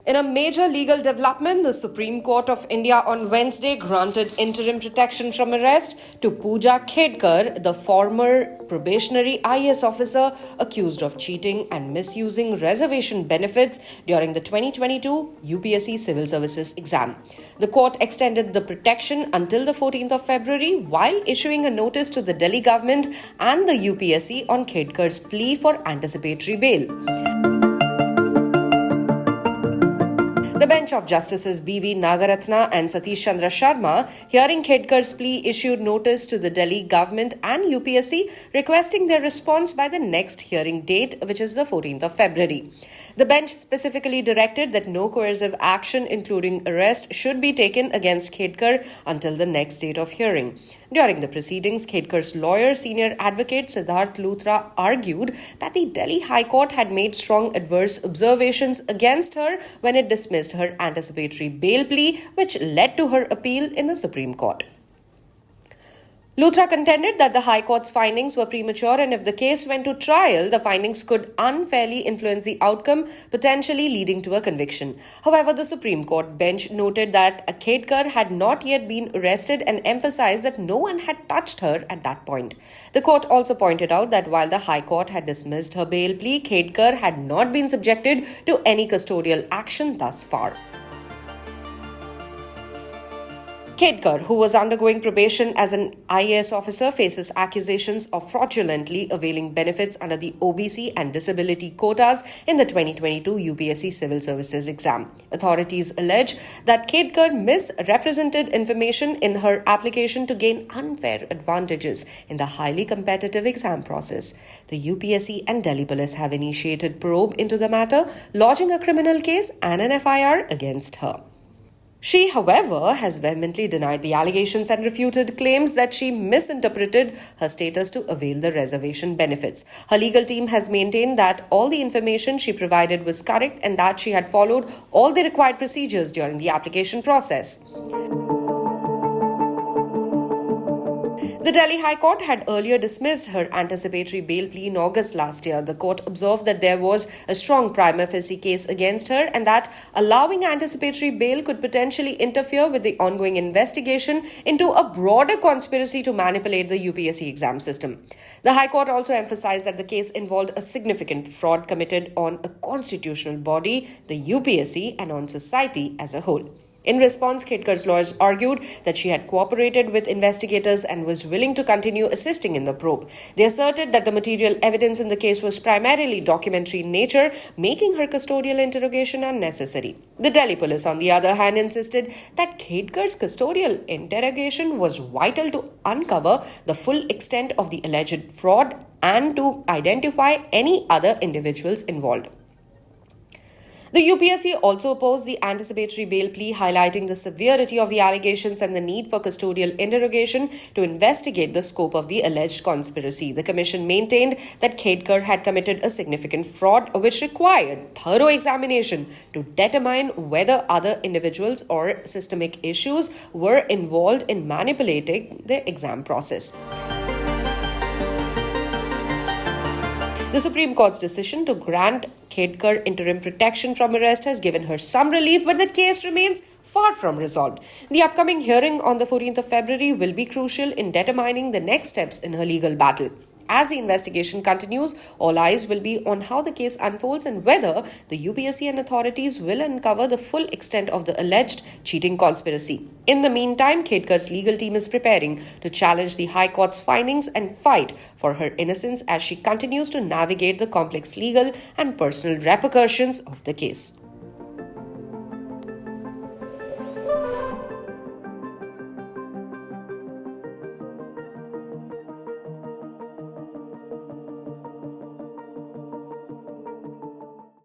In a major legal development, the Supreme Court of India on Wednesday granted interim protection from arrest to Puja Khedkar, the former probationary IAS officer accused of cheating and misusing reservation benefits during the 2022 UPSC Civil Services exam. The court extended the protection until the 14th of February while issuing a notice to the Delhi government and the UPSC on Khedkar's plea for anticipatory bail. The bench of Justices B.V. Nagaratna and Satish Chandra Sharma, hearing Khedkar's plea, issued notice to the Delhi government and UPSC requesting their response by the next hearing date, which is the 14th of February. The bench specifically directed that no coercive action, including arrest, should be taken against Khedkar until the next date of hearing. During the proceedings, Khedkar's lawyer, senior advocate Siddharth Luthra, argued that the Delhi High Court had made strong adverse observations against her when it dismissed her anticipatory bail plea, which led to her appeal in the Supreme Court. Luthra contended that the High Court's findings were premature, and if the case went to trial, the findings could unfairly influence the outcome, potentially leading to a conviction. However, the Supreme Court bench noted that Khedkar had not yet been arrested and emphasized that no one had touched her at that point. The court also pointed out that while the High Court had dismissed her bail plea, Khedkar had not been subjected to any custodial action thus far. Khedkar, who was undergoing probation as an IAS officer, faces accusations of fraudulently availing benefits under the OBC and disability quotas in the 2022 UPSC Civil Services exam. Authorities allege that Khedkar misrepresented information in her application to gain unfair advantages in the highly competitive exam process. The UPSC and Delhi Police have initiated probe into the matter, lodging a criminal case and an FIR against her. She, however, has vehemently denied the allegations and refuted claims that she misinterpreted her status to avail the reservation benefits. Her legal team has maintained that all the information she provided was correct and that she had followed all the required procedures during the application process. The Delhi High Court had earlier dismissed her anticipatory bail plea in August last year. The court observed that there was a strong prima facie case against her and that allowing anticipatory bail could potentially interfere with the ongoing investigation into a broader conspiracy to manipulate the UPSC exam system. The High Court also emphasized that the case involved a significant fraud committed on a constitutional body, the UPSC, and on society as a whole. In response, Khedkar's lawyers argued that she had cooperated with investigators and was willing to continue assisting in the probe. They asserted that the material evidence in the case was primarily documentary in nature, making her custodial interrogation unnecessary. The Delhi Police, on the other hand, insisted that Khedkar's custodial interrogation was vital to uncover the full extent of the alleged fraud and to identify any other individuals involved. The UPSC also opposed the anticipatory bail plea, highlighting the severity of the allegations and the need for custodial interrogation to investigate the scope of the alleged conspiracy. The commission maintained that Khedkar had committed a significant fraud which required thorough examination to determine whether other individuals or systemic issues were involved in manipulating the exam process. The Supreme Court's decision to grant Khedkar interim protection from arrest has given her some relief, but the case remains far from resolved. The upcoming hearing on the 14th of February will be crucial in determining the next steps in her legal battle. As the investigation continues, all eyes will be on how the case unfolds and whether the UPSC and authorities will uncover the full extent of the alleged cheating conspiracy. In the meantime, Khedkar's legal team is preparing to challenge the High Court's findings and fight for her innocence as she continues to navigate the complex legal and personal repercussions of the case.